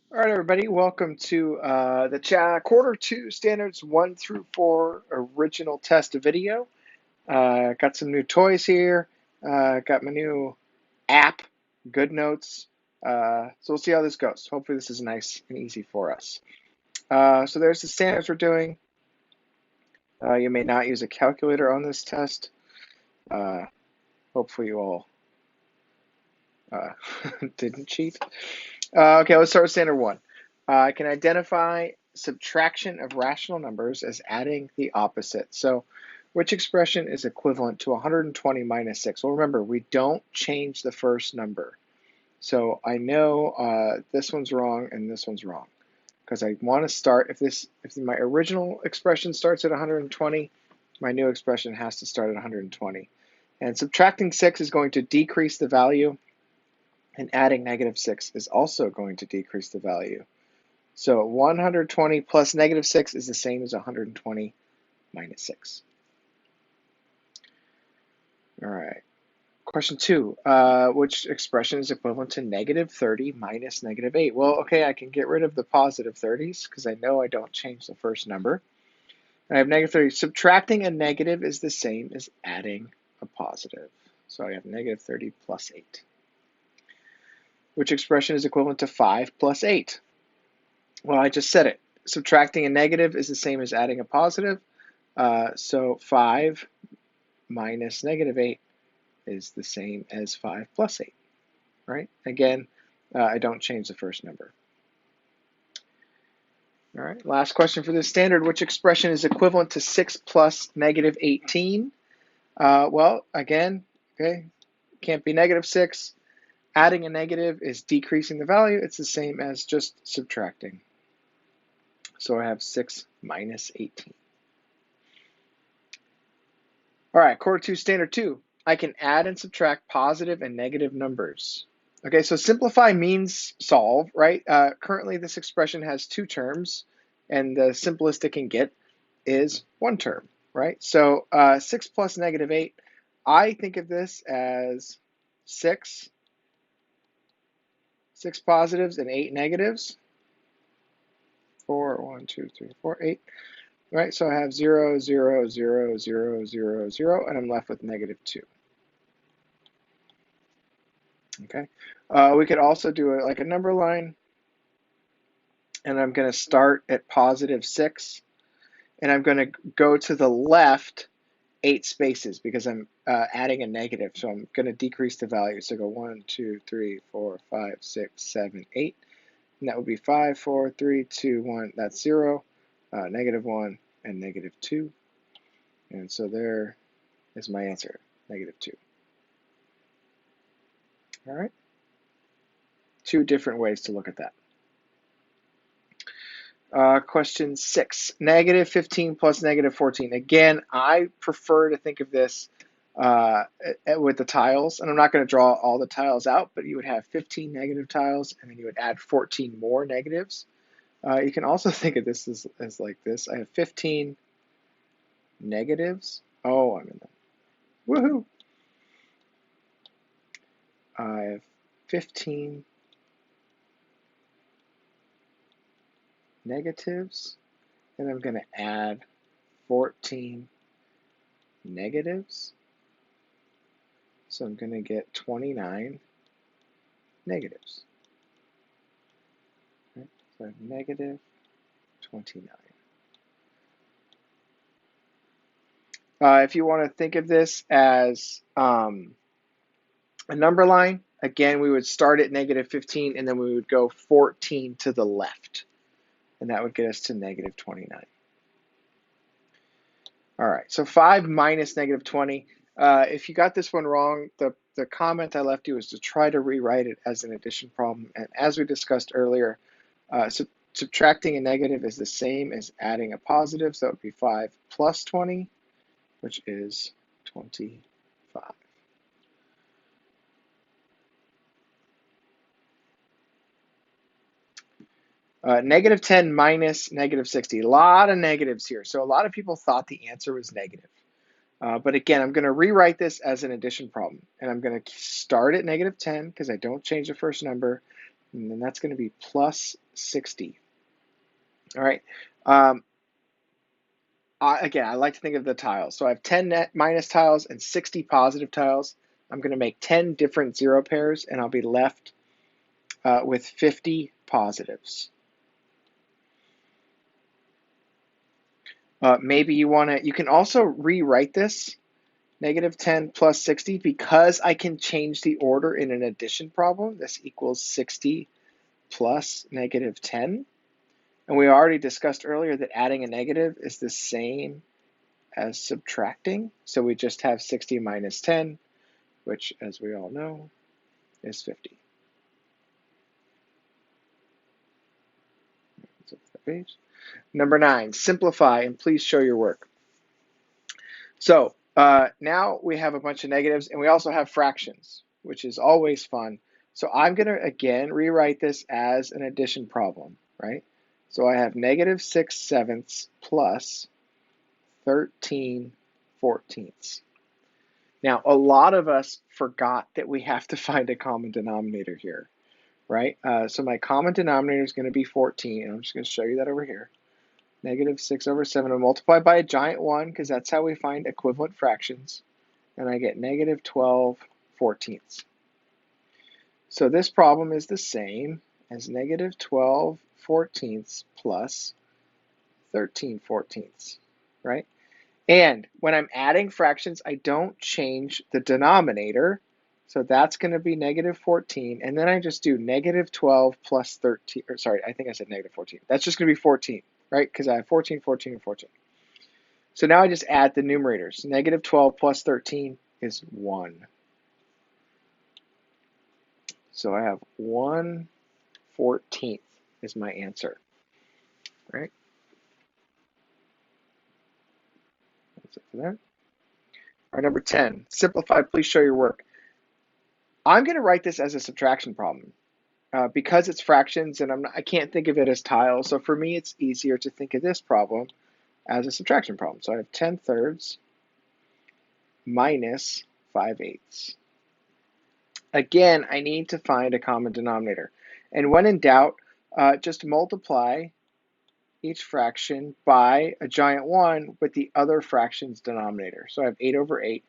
All right, everybody, welcome to the quarter two standards 1 through 4 original test video. Got some new toys here. Got my new app, GoodNotes. So we'll see how this goes. Hopefully this is nice and easy for us. So there's the standards we're doing. You may not use a calculator on this test. Hopefully you all uh, didn't cheat. Okay, let's start with standard 1. I can identify subtraction of rational numbers as adding the opposite. So which expression is equivalent to 120 minus 6? Well, remember, we don't change the first number. So I know this one's wrong and this one's wrong because I want to start, if my original expression starts at 120, my new expression has to start at 120. And subtracting 6 is going to decrease the value, and adding negative 6 is also going to decrease the value. So 120 plus negative 6 is the same as 120 minus 6. All right. Question 2. Which expression is equivalent to negative 30 minus negative 8? Well, okay, I can get rid of the positive 30s because I know I don't change the first number. I have negative 30. Subtracting a negative is the same as adding a positive. So I have negative 30 plus 8. Which expression is equivalent to 5 plus 8? Well, I just said it. Subtracting a negative is the same as adding a positive. So 5 minus negative 8 is the same as 5 plus 8, right? Again, I don't change the first number. All right, last question for this standard. Which expression is equivalent to 6 plus negative 18? Well, again, okay, can't be negative 6. Adding a negative is decreasing the value. It's the same as just subtracting. So I have 6 minus 18. All right, quarter 2, standard 2. I can add and subtract positive and negative numbers. Okay, so simplify means solve, right? Currently, this expression has 2 terms, and the simplest it can get is 1 term, right? So 6 plus negative 8, I think of this as 6 positives and 8 negatives. 4, 1, 2, 3, 4, 8. Right, so I have 0, 0, 0, 0, 0, 0, and I'm left with negative 2. Okay, we could also do it like a number line, and I'm going to start at positive 6, and I'm going to go to the left 8 spaces because I'm adding a negative, so I'm going to decrease the value. So go 1, 2, 3, 4, 5, 6, 7, 8, and that would be 5, 4, 3, 2, 1. That's 0, negative 1, and negative 2, and so there is my answer, negative 2. All right, 2 different ways to look at that. Question 6, negative 15 plus negative 14. Again, I prefer to think of this with the tiles, and I'm not going to draw all the tiles out, but you would have 15 negative tiles, and then you would add 14 more negatives. You can also think of this as like this. I have 15 negatives. Oh, I'm in the woohoo! I have 15 negatives, and I'm going to add 14 negatives. So I'm going to get 29 negatives. Right? So I have negative 29. If you want to think of this as a number line, again, we would start at negative 15 and then we would go 14 to the left. And that would get us to negative 29. All right, so 5 minus negative 20. If you got this one wrong, the comment I left you is to try to rewrite it as an addition problem. And as we discussed earlier, subtracting a negative is the same as adding a positive. So it would be 5 plus 20, which is 25. Negative 10 minus negative 60. A lot of negatives here. So a lot of people thought the answer was negative. But again, I'm going to rewrite this as an addition problem. And I'm going to start at negative 10 because I don't change the first number. And then that's going to be plus 60. All right. Again, I like to think of the tiles. So I have 10 net minus tiles and 60 positive tiles. I'm going to make 10 different zero pairs, and I'll be left with 50 positives. Maybe you can also rewrite this negative 10 plus 60 because I can change the order in an addition problem. This equals 60 plus negative 10. And we already discussed earlier that adding a negative is the same as subtracting. So we just have 60 minus 10, which, as we all know, is 50. Number 9, simplify and please show your work. So now we have a bunch of negatives and we also have fractions, which is always fun. So I'm going to, again, rewrite this as an addition problem, right? So I have negative 6/7 plus 13 14ths. Now, a lot of us forgot that we have to find a common denominator here, right? So my common denominator is going to be 14, and I'm just going to show you that over here. Negative 6/7, I multiply by a giant 1, because that's how we find equivalent fractions, and I get negative 12 14ths. So this problem is the same as negative 12 14ths plus 13 14ths, right? And when I'm adding fractions, I don't change the denominator. So that's going to be negative 14. And then I just do negative 12 plus 13. Or sorry, I think I said negative 14. That's just going to be 14, right? Because I have 14, 14, and 14. So now I just add the numerators. Negative 12 plus 13 is 1. So I have 1/14 is my answer, right? That's it for that. All right, number 10, simplify, please show your work. I'm going to write this as a subtraction problem. Because it's fractions and I can't think of it as tiles, so for me it's easier to think of this problem as a subtraction problem. So I have 10/3 minus 5/8. Again, I need to find a common denominator. And when in doubt, just multiply each fraction by a giant 1 with the other fraction's denominator. So I have 8/8,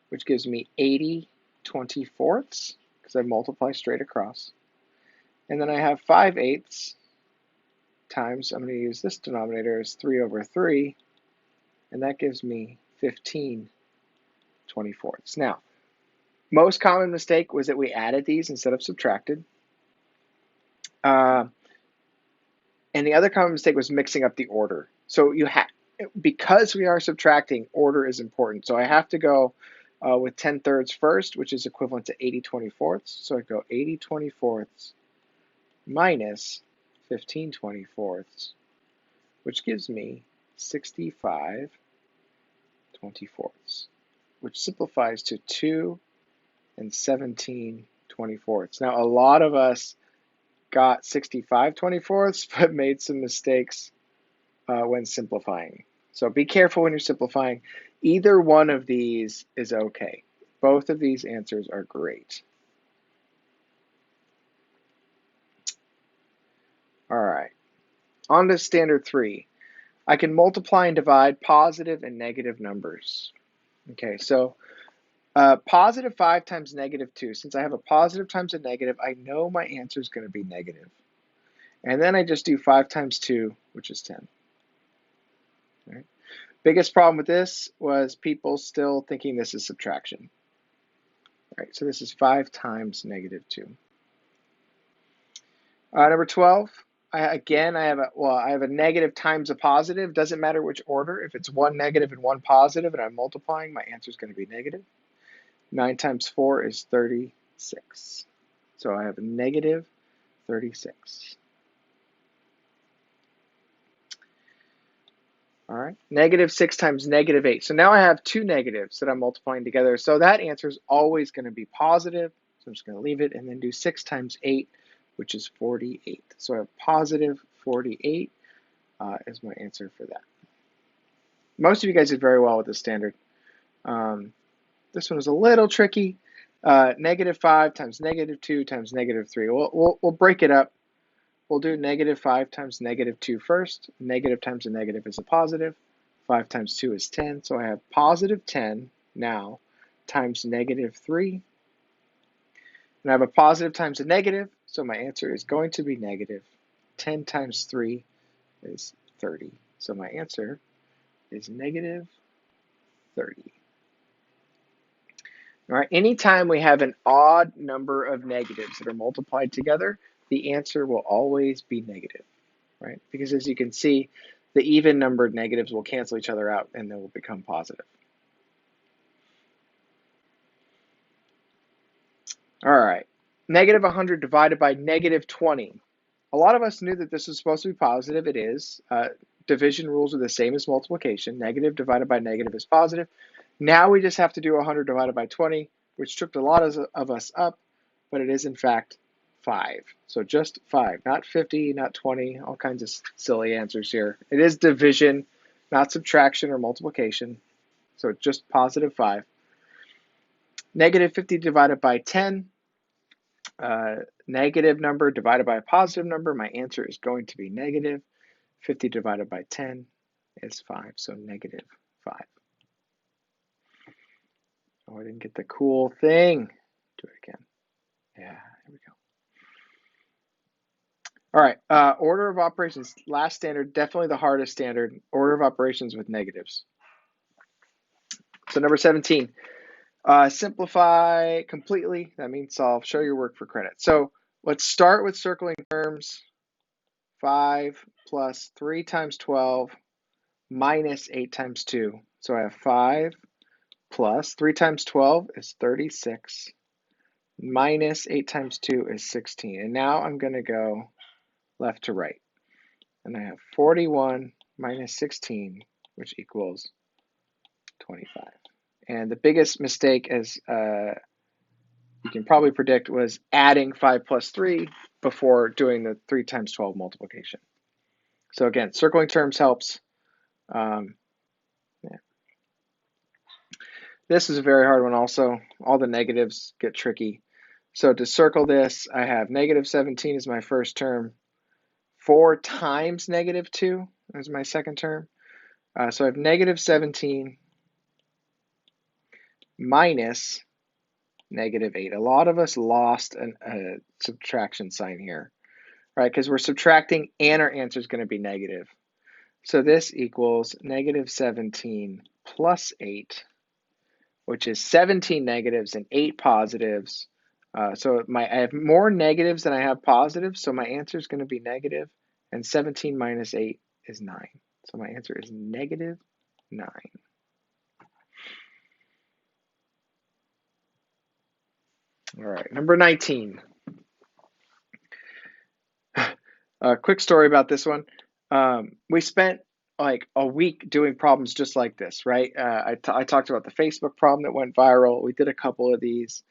which gives me 80/24, because I multiply straight across. And then I have 5/8 times, I'm going to use this denominator as 3/3, and that gives me 15/24. Now, most common mistake was that we added these instead of subtracted. And the other common mistake was mixing up the order. So because we are subtracting, order is important. So I have to go with 10/3 first, which is equivalent to 80/24. So I go 80/24 minus 15/24, which gives me 65/24, which simplifies to 2 and 17/24. Now, a lot of us got 65/24, but made some mistakes when simplifying. So be careful when you're simplifying. Either one of these is okay. Both of these answers are great. All right, on to standard 3. I can multiply and divide positive and negative numbers. Okay, so positive 5 times negative 2. Since I have a positive times a negative, I know my answer is going to be negative. And then I just do 5 times 2, which is 10. All right. Biggest problem with this was people still thinking this is subtraction. All right, so this is 5 times negative 2. Number 12. I have a negative times a positive. Doesn't matter which order. If it's one negative and one positive and I'm multiplying, my answer is going to be negative. 9 times 4 is 36. So I have a negative 36. All right, negative 6 times negative 8. So now I have two negatives that I'm multiplying together. So that answer is always going to be positive. So I'm just going to leave it and then do 6 times 8, which is 48. So I have positive 48 is my answer for that. Most of you guys did very well with this standard. This one was a little tricky. Negative 5 times negative 2 times negative 3. We'll break it up we'll do negative 5 times negative 2 first. Negative times a negative is a positive. 5 times 2 is 10. So I have positive 10 now times negative 3. And I have a positive times a negative, so my answer is going to be negative. 10 times 3 is 30. So my answer is negative 30. All right, anytime we have an odd number of negatives that are multiplied together, the answer will always be negative, right? Because as you can see, the even numbered negatives will cancel each other out and they will become positive. All right, negative 100 divided by negative 20. A lot of us knew that this was supposed to be positive. It is. Division rules are the same as multiplication. Negative divided by negative is positive. Now we just have to do 100 divided by 20, which tripped a lot of us up, but it is in fact 5. So just 5, not 50, not 20, all kinds of silly answers here. It is division, not subtraction or multiplication. So just positive 5. Negative 50 divided by 10. Negative number divided by a positive number. My answer is going to be negative. 50 divided by 10 is 5, so negative 5. Oh, I didn't get the cool thing. Do it again. Yeah, here we go. All right, order of operations. Last standard, definitely the hardest standard. Order of operations with negatives. So number 17, simplify completely. That means solve. Show your work for credit. So let's start with circling terms. 5 plus 3 times 12 minus 8 times 2. So I have 5 plus 3 times 12 is 36, minus 8 times 2 is 16. And now I'm going to go left to right. And I have 41 minus 16, which equals 25. And the biggest mistake, as you can probably predict, was adding 5 plus 3 before doing the 3 times 12 multiplication. So again, circling terms helps. Yeah. This is a very hard one also. All the negatives get tricky. So to circle this, I have negative 17 is my first term. 4 times negative 2 is my second term. So I have negative 17 minus negative 8. A lot of us lost a subtraction sign here, right? Because we're subtracting and our answer is going to be negative. So this equals negative 17 plus 8, which is 17 negatives and 8 positives. So I have more negatives than I have positives, so my answer is going to be negative, and 17 minus 8 is 9. So my answer is negative 9. All right, number 19. A quick story about this one. We spent like a week doing problems just like this, right? I talked about the Facebook problem that went viral. We did a couple of these,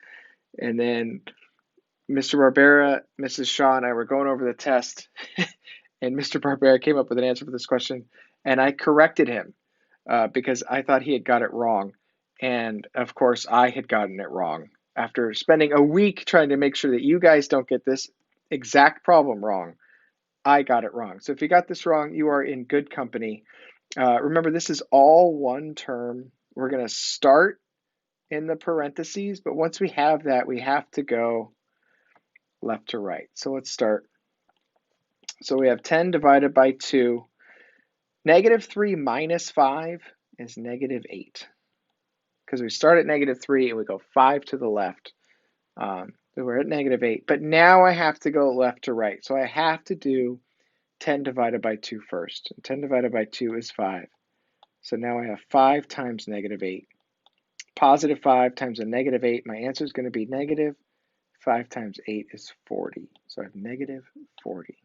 and then Mr. Barbera, Mrs. Shaw, and I were going over the test, and Mr. Barbera came up with an answer for this question, and I corrected him because I thought he had got it wrong. And of course, I had gotten it wrong. After spending a week trying to make sure that you guys don't get this exact problem wrong, I got it wrong. So if you got this wrong, you are in good company. Remember, this is all one term. We're going to start in the parentheses, but once we have that, we have to go left to right. So let's start. So we have 10 divided by 2. Negative 3 minus 5 is negative 8. Because we start at negative 3 and we go 5 to the left. So we're at negative 8. But now I have to go left to right. So I have to do 10 divided by 2 first. And 10 divided by 2 is 5. So now I have 5 times negative 8. Positive 5 times a negative 8. My answer is going to be negative. 5 times 8 is 40. So I have negative 40.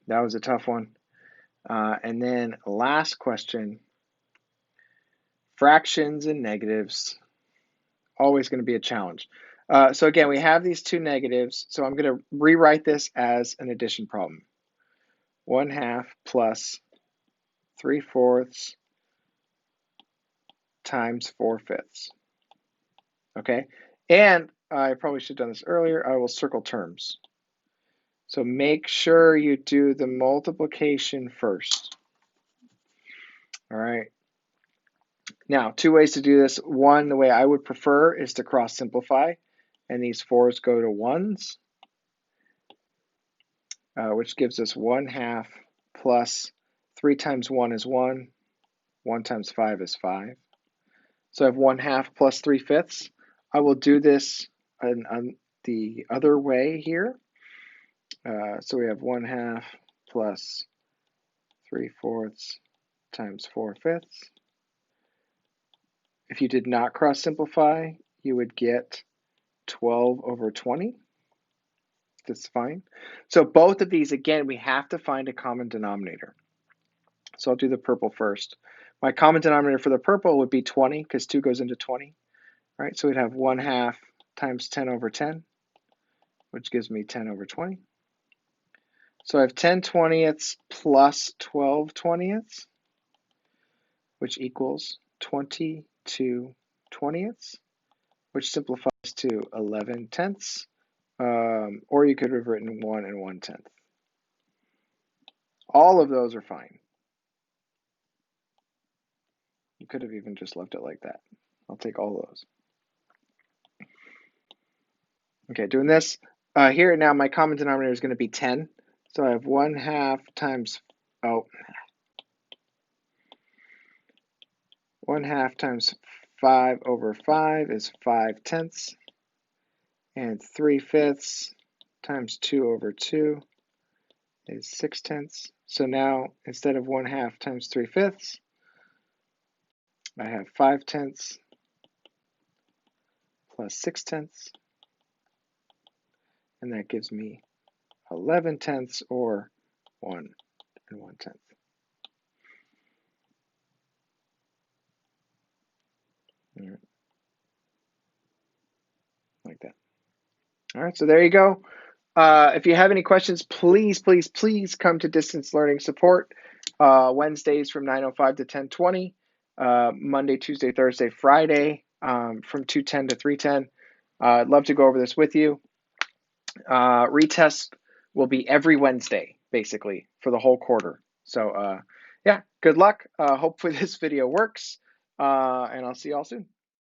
That was a tough one. And then last question. Fractions and negatives. Always going to be a challenge. So again, we have these two negatives. So I'm going to rewrite this as an addition problem. 1/2 plus 3/4 times 4/5. Okay, and I probably should have done this earlier. I will circle terms. So make sure you do the multiplication first. All right. Now, two ways to do this. One, the way I would prefer is to cross simplify, and these 4s go to 1s, which gives us 1/2 plus 3 times 1 is 1, 1 times 5 is 5. So I have 1/2 plus 3/5. I will do this on the other way here. So we have 1/2 plus 3/4 times 4/5. If you did not cross simplify, you would get 12 over 20. That's fine. So both of these, again, we have to find a common denominator. So I'll do the purple first. My common denominator for the purple would be 20 because 2 goes into 20. All right, so we'd have 1/2 times 10 over 10, which gives me 10 over 20. So I have 10 20ths plus 12 20ths, which equals 22 20ths, which simplifies to 11 tenths. Or you could have written 1 and 1/10. All of those are fine. You could have even just left it like that. I'll take all those. Okay, doing this. Here now my common denominator is going to be 10. So I have 1/2 times, 1/2 times 5 over 5 is 5 tenths. And 3/5 times 2 over 2 is 6 tenths. So now instead of 1/2 times 3/5, I have 5 tenths plus 6 tenths. And that gives me 11 tenths or 1 and 1/10. Right. Like that. All right, so there you go. If you have any questions, please, please, please come to Distance Learning Support Wednesdays from 9:05 to 10:20, Monday, Tuesday, Thursday, Friday from 2:10 to 3:10. I'd love to go over this with you. Retest will be every Wednesday, basically, for the whole quarter. So yeah, good luck. Hopefully this video works, and I'll see you all soon.